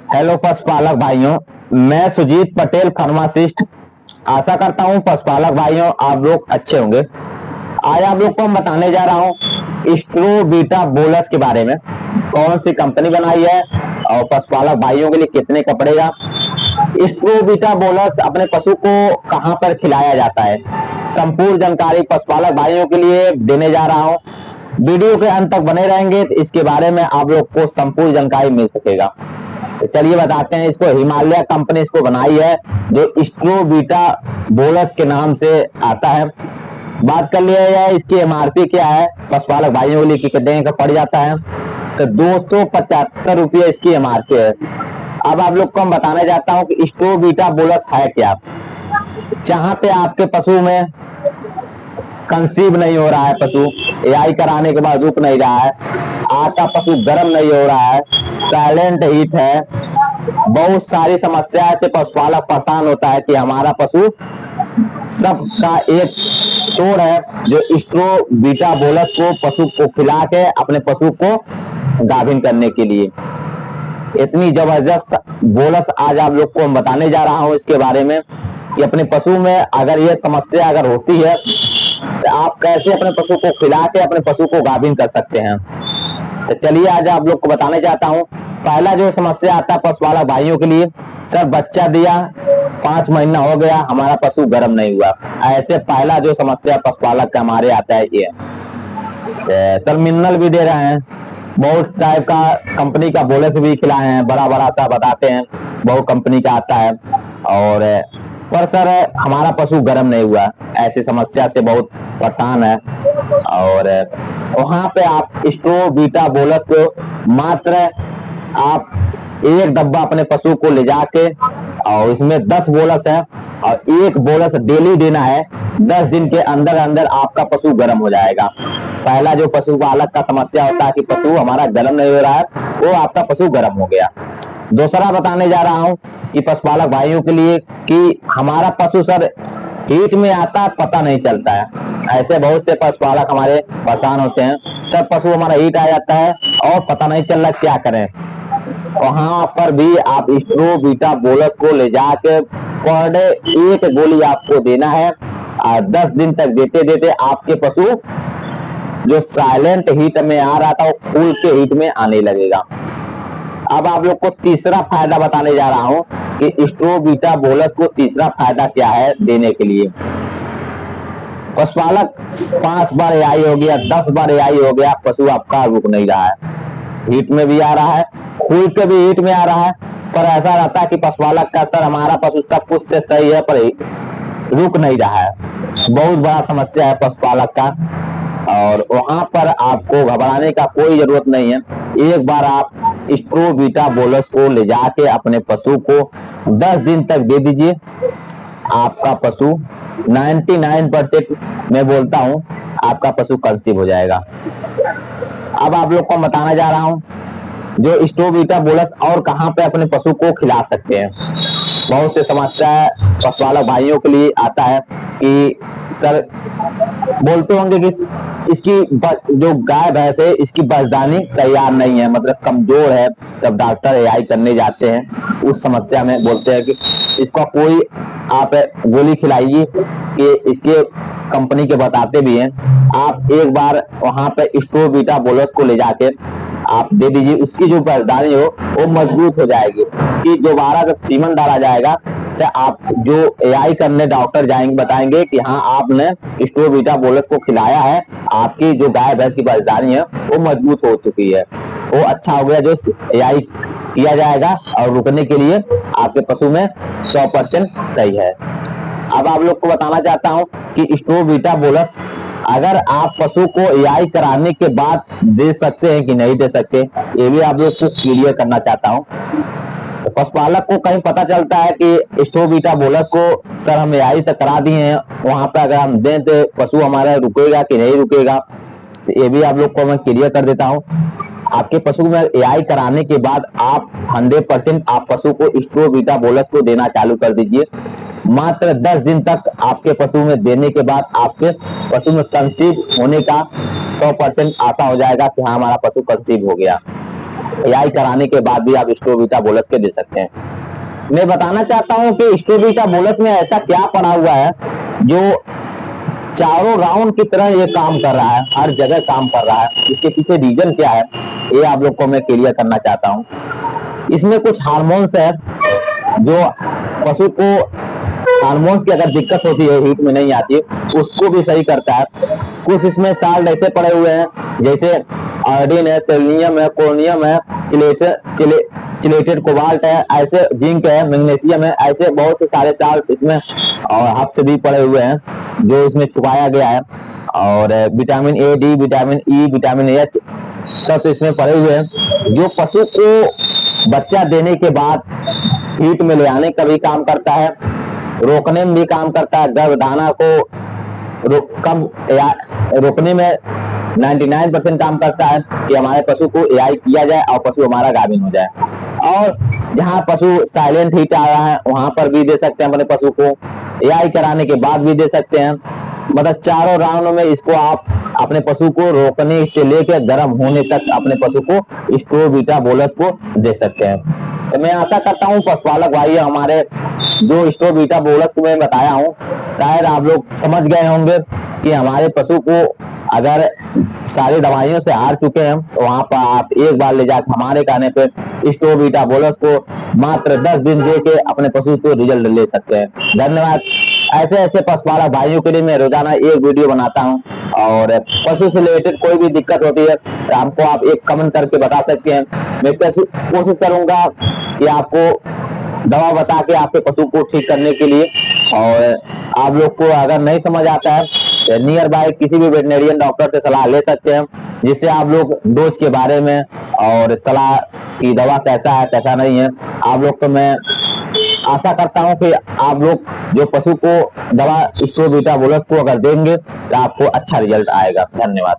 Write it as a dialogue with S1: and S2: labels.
S1: Hello पशुपालक भाइयों, मैं सुजीत पटेल फार्मासिस्ट। आशा करता हूँ पशुपालक भाइयों आप लोग अच्छे होंगे। आज आप लोग को हम बताने जा रहा हूँ स्ट्रोबीटा बोलस के बारे में। कौन सी कंपनी बनाई है और पशुपालक भाइयों के लिए कितने का पड़ेगा। स्ट्रोबीटा बोलस अपने पशु को कहाँ पर खिलाया जाता है, संपूर्ण जानकारी पशुपालक भाइयों के लिए देने जा रहा हूँ। वीडियो के अंत तक बने रहेंगे तो इसके बारे में आप लोग को संपूर्ण जानकारी मिल सकेगा। तो चलिए बताते हैं। इसको हिमालय कंपनी इसको बनाई है, जो स्ट्रोबीटा बोलस के नाम से आता है। बात कर लिया जाए इसकी एमआरपी क्या है पशुपालक भाइयों के लिए कि कितने का पड़ जाता है, तो 275 रुपये इसकी एमआरपी है। अब आप लोग को हम बताने जाता हूँ कि स्ट्रोबीटा बोलस है क्या। जहां पे आपके पशु में कंसीव नहीं हो रहा है, पशु एआई कराने के बाद रुक नहीं रहा है, आपका पशु गर्म नहीं हो रहा है, साइलेंट हीट है, बहुत सारी समस्या से पशुपालक परेशान होता है कि हमारा पशु सबका एक स्टोर है जो स्ट्रोबीटा बोलस को पशु को खिला के अपने पशु को गाभिन करने के लिए। इतनी जबरदस्त बोलस आज आप लोग को हम बताने जा रहा हूं इसके बारे में कि अपने पशु में अगर ये समस्या अगर होती है तो आप कैसे अपने पशु को खिला के अपने पशु को गाभिन कर सकते हैं। तो चलिए आज आप लोग को बताने चाहता हूँ। पहला जो समस्या आता है पशुपालक भाइयों के लिए, सर बच्चा दिया 5 महीना हो गया हमारा पशु गर्म नहीं हुआ। ऐसे पहला जो समस्या पशुपालक का हमारे आता है ये। सर मिनरल भी दे रहे हैं, बहुत टाइप का कंपनी का बोलस भी खिलाए हैं, बड़ा बड़ा सा बताते हैं बहुत कंपनी का आता है, और पर सर हमारा पशु गर्म नहीं हुआ। ऐसी समस्या से बहुत परेशान है। और वहां पे आप स्ट्रोबीटा बोलस को मात्र आप एक डब्बा अपने पशु को ले जाके, और इसमें 10 बोलस है और एक बोलस डेली देना है। 10 दिन के अंदर अंदर आपका पशु गर्म हो जाएगा। पहला जो पशुपालक का समस्या होता है कि पशु हमारा गर्म नहीं हो रहा है, वो आपका पशु गर्म हो गया। दूसरा बताने जा रहा हूं कि पशुपालक भाइयों के लिए कि हमारा पशु सर हीट में आता पता नहीं चलता है। ऐसे बहुत से पशुपालक हमारे परेशान होते हैं, सर पशु हमारा हीट आ जाता है और पता नहीं चल रहा क्या करें। वहां पर भी आप स्ट्रोबीटा बोलस को ले जाके पर डे एक गोली आपको देना है, और 10 दिन तक देते देते आपके पशु जो साइलेंट हीट में आ रहा था वो फुल के हीट में आने लगेगा। अब आप लोग को तीसरा फायदा बताने जा रहा हूं कि स्ट्रोबीटा बोलस को तीसरा फायदा क्या है देने के लिए। पशुपालक 5 बार एआई हो गया, 10 बार एआई हो गया, पशु आपका रुक नहीं रहा है, हीट में भी आ रहा है, खुल के भी हीट में आ रहा है, पर ऐसा रहता है कि पशुपालक का सर हमारा पशु सब कुछ से सही है पर रुक नहीं रहा है। बहुत बड़ा समस्या है पशुपालक का, और वहां पर आपको घबराने का कोई जरूरत नहीं है। एक बार आप स्ट्रोबीटा बोलस को ले जाके अपने पशु को 10 दिन तक दे दीजिए, आपका पशु 99% मैं बोलता हूं आपका पशु कंसीव हो जाएगा। अब आप लोग को बताना जा रहा हूं जो स्ट्रोबीटा बोलस और कहां पे अपने पशु को खिला सकते हैं। बहुत से समस्या पशुपालक भाइयों के लिए आता है कि सर बोलते होंगे कि इसकी जो गाय भैंस है इसकी बच्चेदानी तैयार नहीं है, मतलब कमजोर है। जब डॉक्टर एआई करने जाते हैं उस समस्या में बोलते हैं कि इसका कोई आप गोली खिलाइए, कि इसके कंपनी के बताते भी हैं। आप एक बार वहां पे स्ट्रोबीटा बोलस को ले जाके आप दे दीजिए, उसकी जो बच्चेदानी हो वो मजबूत हो जाएगी कि दोबारा जब सीमन डाला जाएगा तो आप जो एआई करने डॉक्टर जाएंगे बताएंगे कि हाँ आपने स्ट्रोबीटा बोलस को खिलाया है, आपकी जो गाय भैंस की बच्चेदानी है वो मजबूत हो चुकी है, वो अच्छा हो गया जो एआई किया जाएगा, और रुकने के लिए आपके पशु में 100% सही है। अब आप लोग को बताना चाहता हूं कि स्ट्रोबीटा बोलस अगर आप पशु को एआई कराने के बाद दे सकते हैं कि नहीं दे सकते, ये भी आप लोग को क्लियर करना चाहता हूं। तो पशुपालक को कहीं पता चलता है कि स्ट्रोबीटा बोलस को सर हम एआई तक करा दिए हैं, वहां पर अगर हम दें तो पशु हमारा रुकेगा कि नहीं रुकेगा, तो ये भी आप लोग को मैं क्लियर कर देता हूं। आपके पशु में एआई कराने के बाद आप 100% आप पशु को स्ट्रोबीटा बोलस को देना चालू कर दीजिए। मात्र 10 दिन तक आपके पशु में देने के बाद आपके पशु में कंसीव होने का 100% आशा हो जाएगा कि हाँ हमारा पशु कंसीव हो गया। AI कराने के बाद भी आप स्ट्रोबीटा बोलस के दे सकते हैं। मैं बताना चाहता हूं कि स्ट्रोबीटा बोलस में ऐसा क्या पड़ा हुआ है जो चारों राउंड की तरह ये काम कर रहा है, हर जगह काम कर रहा है। इसके पीछे रीजन क्या है ये आप लोग को मैं क्लियर करना चाहता हूं। इसमें कुछ हार्मोन्स है जो पशु को, हार्मोन्स की अगर दिक्कत होती है, हीट में नहीं आती है, उसको भी सही करता है। कुछ इसमें साल्ट ऐसे पड़े हुए हैं जैसे आयोडीन है, सेलेनियम है, क्रोमियम है, चिलेटेड कोबाल्ट है, ऐसे जिंक है, मैग्नीशियम है, ऐसे बहुत से सारे साल्ट इसमें और हब्स भी पड़े हुए हैं जो इसमें छुपाया गया है। और vitamin A, D, vitamin E, vitamin H सब तो इसमें पड़े हुए हैं जो पशु को बच्चा देने के बाद हीट में ले आने का भी काम करता है, रोकने में भी काम करता है, गर्भधारणा को कम रोकने में 99% काम करता है कि हमारे पशु को AI किया जाए और पशु हमारा गाभिन हो जाए। और जहाँ पशु साइलेंट हीट आ रहा है वहां पर भी दे सकते हैं अपने पशु को, AI कराने के बाद भी दे सकते हैं। मतलब चारों राउंड में इसको आप अपने पशु को रोकने से लेकर गर्म होने तक अपने पशु को स्ट्रोबीटा बोलस को दे सकते हैं। तो मैं आशा करता हूँ पशुपालक भाई हमारे जो स्ट्रोबीटा बोलस को मैं बताया हूँ शायद आप लोग समझ गए होंगे कि हमारे पशु को अगर सारी दवाइयों से हार चुके हैं तो वहां पर आप एक बार ले जाकर हमारे कहने पे स्ट्रोबीटा बोलस को मात्र 10 दिन दे के अपने पशु को रिजल्ट ले सकते हैं। धन्यवाद। ऐसे ऐसे पशुपालक भाइयों के लिए मैं रोजाना एक वीडियो बनाता हूं और पशु से रिलेटेड कोई भी दिक्कत होती है तो हमको आप एक कमेंट करके बता सकते हैं। मैं कोशिश करूंगा कि आपको दवा बता के आपके पशु को ठीक करने के लिए। और आप लोग को अगर नहीं समझ आता है नियर बाय किसी भी वेटनरियन डॉक्टर से सलाह ले सकते हैं जिससे आप लोग डोज के बारे में और सलाह की दवा कैसा है कैसा नहीं है आप लोग, तो मैं आशा करता हूं कि आप लोग जो पशु को दवा स्ट्रोबीटा बोलस को अगर देंगे तो आपको अच्छा रिजल्ट आएगा। धन्यवाद।